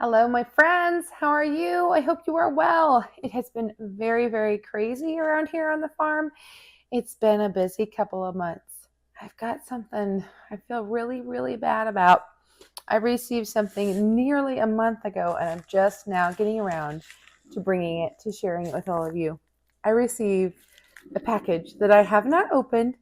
Hello, my friends. How are you? I hope you are well. It has been very, very crazy around here on the farm. It's been a busy couple of months. I've got something I feel really, really bad about. I received something nearly a month ago, and I'm just now getting around to bringing it to sharing it with all of you. I received a package that I have not opened,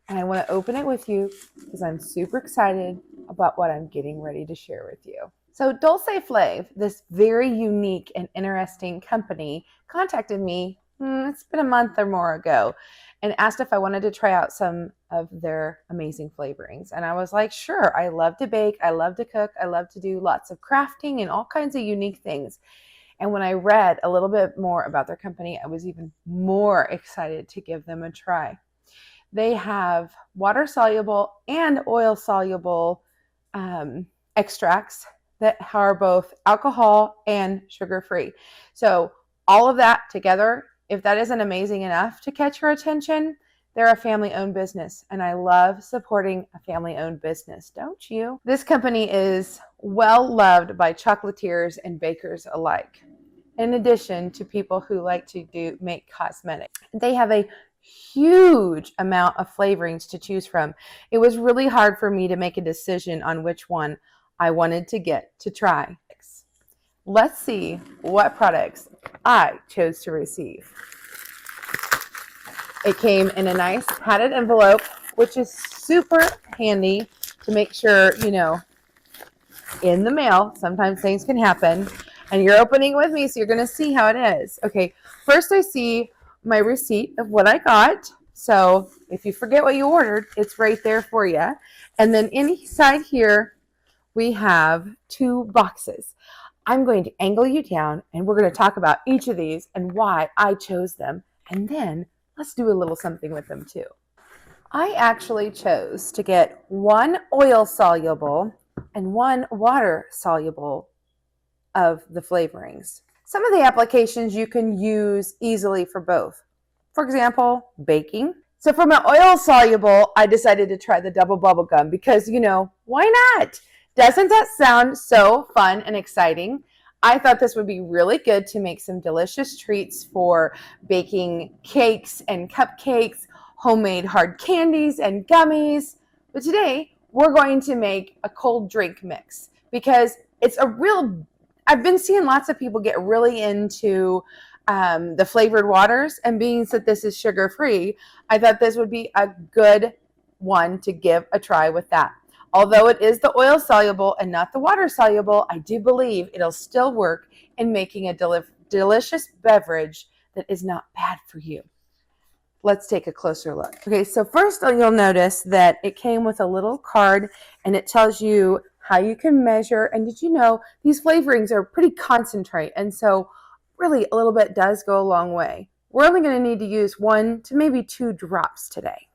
and I want to open it with you because I'm super excited about what I'm getting ready to share with you. So Dolce Flav, this very unique and interesting company, contacted me, it's been a month or more ago, and asked if I wanted to try out some of their amazing flavorings. And I was like, sure, I love to bake, I love to cook, I love to do lots of crafting and all kinds of unique things. And when I read a little bit more about their company, I was even more excited to give them a try. They have water-soluble and oil-soluble extracts that are both alcohol and sugar-free. So all of that together, if that isn't amazing enough to catch your attention, they're a family-owned business, and I love supporting a family-owned business, don't you? This company is well loved by chocolatiers and bakers alike, in addition to people who like to make cosmetics. They have a huge amount of flavorings to choose from. It was really hard for me to make a decision on which one I wanted to get to try. Let's see what products I chose to receive. It came in a nice padded envelope, which is super handy to make sure, in the mail, sometimes things can happen. And you're opening with me, so you're going to see how it is. Okay, first I see my receipt of what I got. So if you forget what you ordered, it's right there for you. And then inside here, we have 2 boxes. I'm going to angle you down, and we're going to talk about each of these and why I chose them. And then let's do a little something with them too. I actually chose to get 1 oil-soluble and 1 water-soluble of the flavorings. Some of the applications you can use easily for both. For example, baking. So for my oil-soluble, I decided to try the double bubble gum because, why not? Doesn't that sound so fun and exciting? I thought this would be really good to make some delicious treats for baking cakes and cupcakes, homemade hard candies and gummies. But today, we're going to make a cold drink mix because I've been seeing lots of people get really into the flavored waters, and being that this is sugar-free, I thought this would be a good one to give a try with that. Although it is the oil-soluble and not the water-soluble, I do believe it'll still work in making a delicious beverage that is not bad for you. Let's take a closer look. Okay, so first you'll notice that it came with a little card, and it tells you how you can measure. And did you know these flavorings are pretty concentrate, and so really a little bit does go a long way. We're only going to need to use 1 to maybe 2 drops today.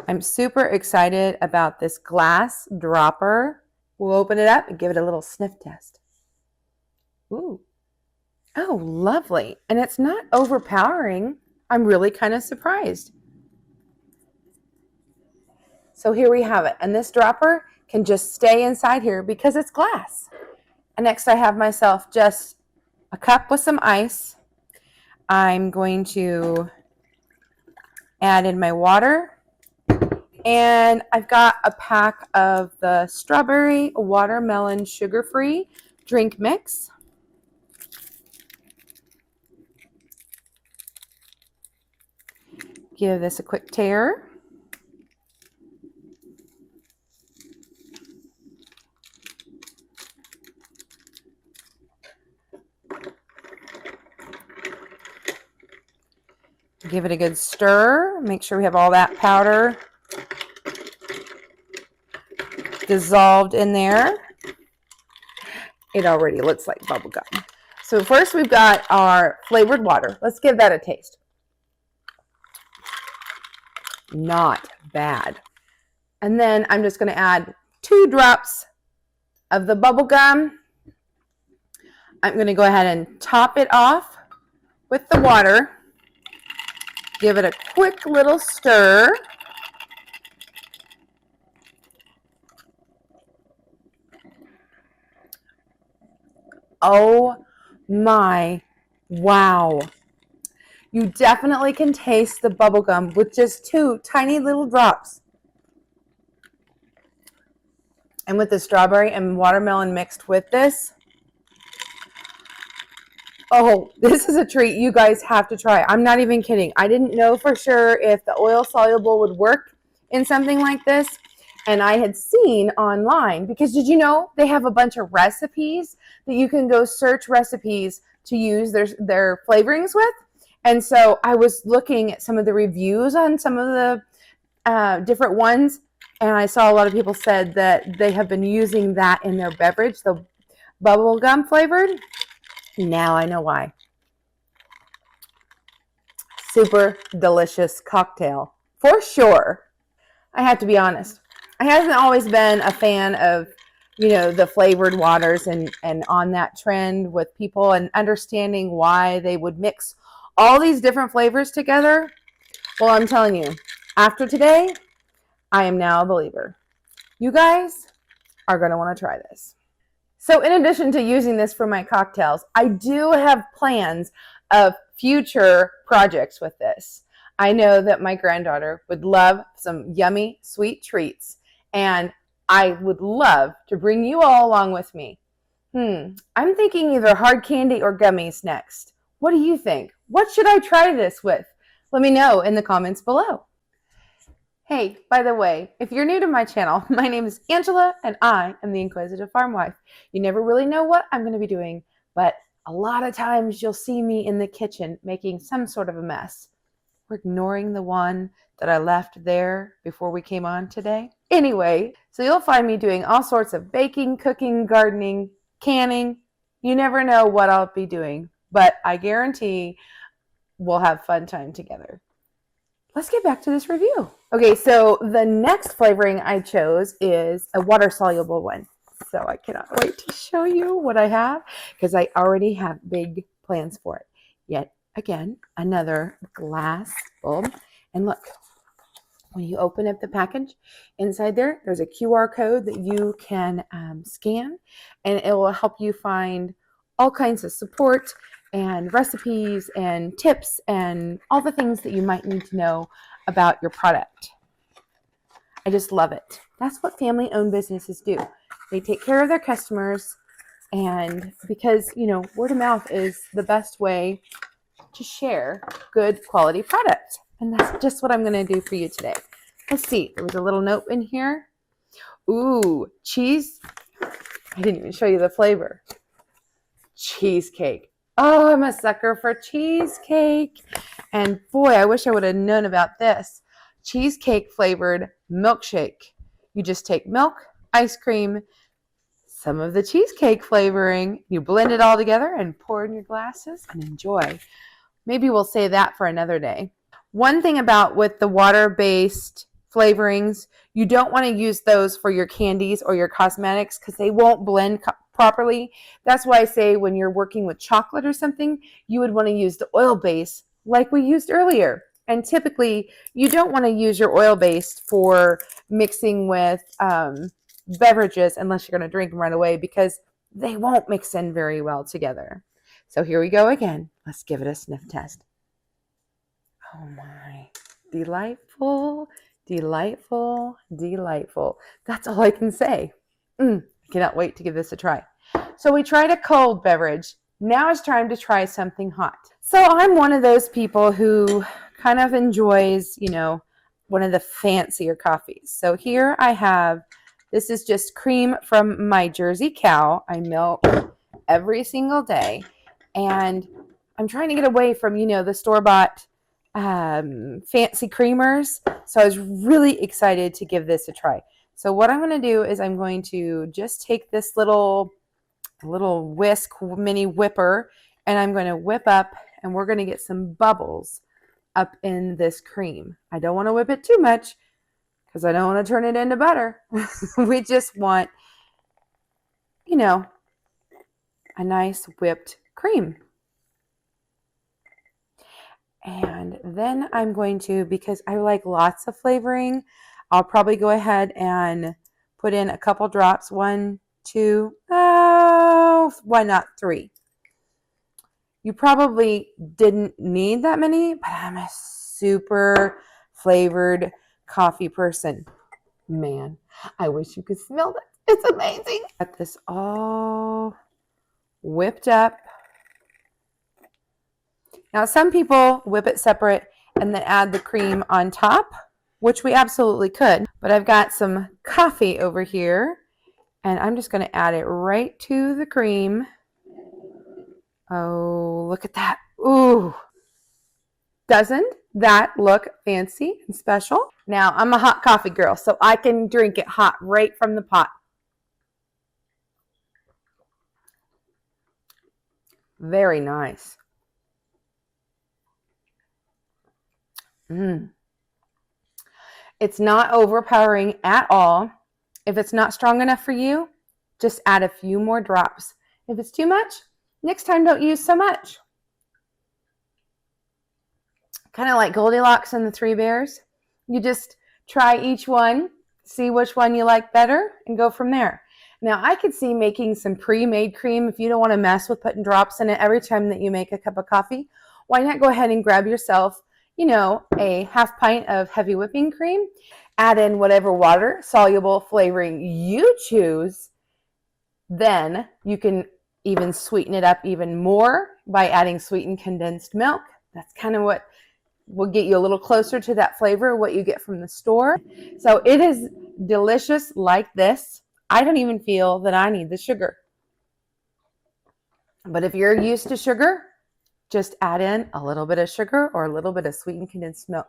I'm super excited about this glass dropper. We'll open it up and give it a little sniff test. Ooh. Oh, lovely. And it's not overpowering. I'm really kind of surprised. So here we have it. And this dropper can just stay inside here because it's glass. And next I have myself just a cup with some ice. I'm going to add in my water. And I've got a pack of the strawberry watermelon sugar-free drink mix. Give this a quick tear. Give it a good stir. Make sure we have all that powder dissolved in there. It already looks like bubble gum. So first we've got our flavored water. Let's give that a taste. Not bad. And then I'm just going to add 2 drops of the bubble gum. I'm going to go ahead and top it off with the water. Give it a quick little stir. Oh my, wow. You definitely can taste the bubble gum with just 2 tiny little drops. And with the strawberry and watermelon mixed with this, oh, this is a treat you guys have to try. I'm not even kidding. I didn't know for sure if the oil soluble would work in something like this. And I had seen online, because did you know they have a bunch of recipes that you can go search recipes to use their flavorings with? And so I was looking at some of the reviews on some of the different ones, and I saw a lot of people said that they have been using that in their beverage, the bubble gum flavored. Now I know why. Super delicious cocktail, for sure. I have to be honest. I haven't always been a fan of, the flavored waters and on that trend with people and understanding why they would mix all these different flavors together. Well, I'm telling you, after today, I am now a believer. You guys are going to want to try this. So in addition to using this for my cocktails, I do have plans of future projects with this. I know that my granddaughter would love some yummy sweet treats, and I would love to bring you all along with me. I'm thinking either hard candy or gummies next. What do you think? What should I try this with? Let me know in the comments below. Hey, by the way, if you're new to my channel, my name is Angela and I am the Inquisitive Farmwife. You never really know what I'm going to be doing, but a lot of times you'll see me in the kitchen making some sort of a mess. We're ignoring the one that I left there before we came on today. Anyway, so you'll find me doing all sorts of baking, cooking, gardening, canning. You never know what I'll be doing, but I guarantee we'll have fun time together. Let's get back to this review. Okay, so the next flavoring I chose is a water-soluble one. So I cannot wait to show you what I have, because I already have big plans for it. Yet again, another glass bulb. And look, when you open up the package, inside there's a QR code that you can scan, and it will help you find all kinds of support and recipes and tips and all the things that you might need to know about your product. I just love it. That's what family-owned businesses do. They take care of their customers, and because, word of mouth is the best way to share good quality products. And that's just what I'm going to do for you today. Let's see. There was a little note in here. Ooh, cheese. I didn't even show you the flavor. Cheesecake. Oh, I'm a sucker for cheesecake. And boy, I wish I would have known about this. Cheesecake flavored milkshake. You just take milk, ice cream, some of the cheesecake flavoring, you blend it all together and pour in your glasses and enjoy. Maybe we'll say that for another day. One thing about with the water-based flavorings, you don't want to use those for your candies or your cosmetics because they won't blend properly. That's why I say when you're working with chocolate or something, you would want to use the oil base like we used earlier. And typically, you don't want to use your oil base for mixing with beverages unless you're going to drink them right away, because they won't mix in very well together. So here we go again. Let's give it a sniff test. Oh my, delightful, delightful, delightful. That's all I can say. I cannot wait to give this a try. So we tried a cold beverage. Now it's time to try something hot. So I'm one of those people who kind of enjoys, one of the fancier coffees. So here I have, this is just cream from my Jersey cow. I milk every single day. And I'm trying to get away from, the store-bought fancy creamers. So I was really excited to give this a try. So what I'm going to do is I'm going to just take this little whisk mini whipper, and I'm going to whip up, and we're going to get some bubbles up in this cream. I don't want to whip it too much because I don't want to turn it into butter. We just want, a nice whipped cream. And then I'm going to, because I like lots of flavoring, I'll probably go ahead and put in a couple drops, 1, 2, why not 3? You probably didn't need that many, but I'm a super flavored coffee person. Man, I wish you could smell that. It's amazing. Got this all whipped up. Now, some people whip it separate and then add the cream on top, which we absolutely could. But I've got some coffee over here, and I'm just going to add it right to the cream. Oh, look at that. Ooh. Doesn't that look fancy and special? Now, I'm a hot coffee girl, so I can drink it hot right from the pot. Very nice. It's not overpowering at all. If it's not strong enough for you, just add a few more drops. If it's too much, next time don't use so much. Kind of like Goldilocks and the Three Bears. You just try each one, see which one you like better, and go from there. Now, I could see making some pre-made cream if you don't want to mess with putting drops in it every time that you make a cup of coffee. Why not go ahead and grab yourself, a half pint of heavy whipping cream, add in whatever water soluble flavoring you choose. Then you can even sweeten it up even more by adding sweetened condensed milk. That's kind of what will get you a little closer to that flavor, what you get from the store. So it is delicious like this. I don't even feel that I need the sugar. But if you're used to sugar, just add in a little bit of sugar or a little bit of sweetened condensed milk,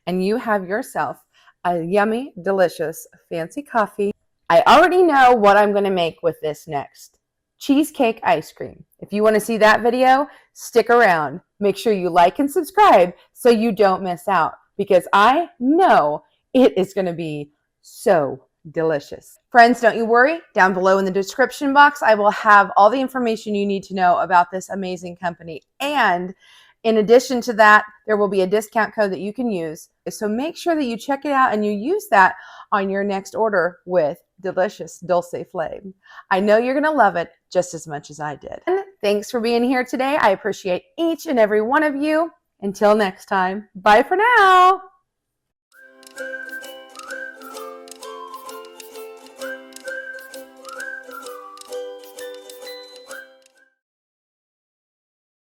and you have yourself a yummy, delicious, fancy coffee. I already know what I'm going to make with this next. Cheesecake ice cream. If you want to see that video, stick around. Make sure you like and subscribe so you don't miss out, because I know it is going to be so delicious. Friends, don't you worry. Down below in the description box, I will have all the information you need to know about this amazing company. And in addition to that, there will be a discount code that you can use. So make sure that you check it out and you use that on your next order with delicious Dolce Flav. I know you're going to love it just as much as I did. And thanks for being here today. I appreciate each and every one of you. Until next time, bye for now.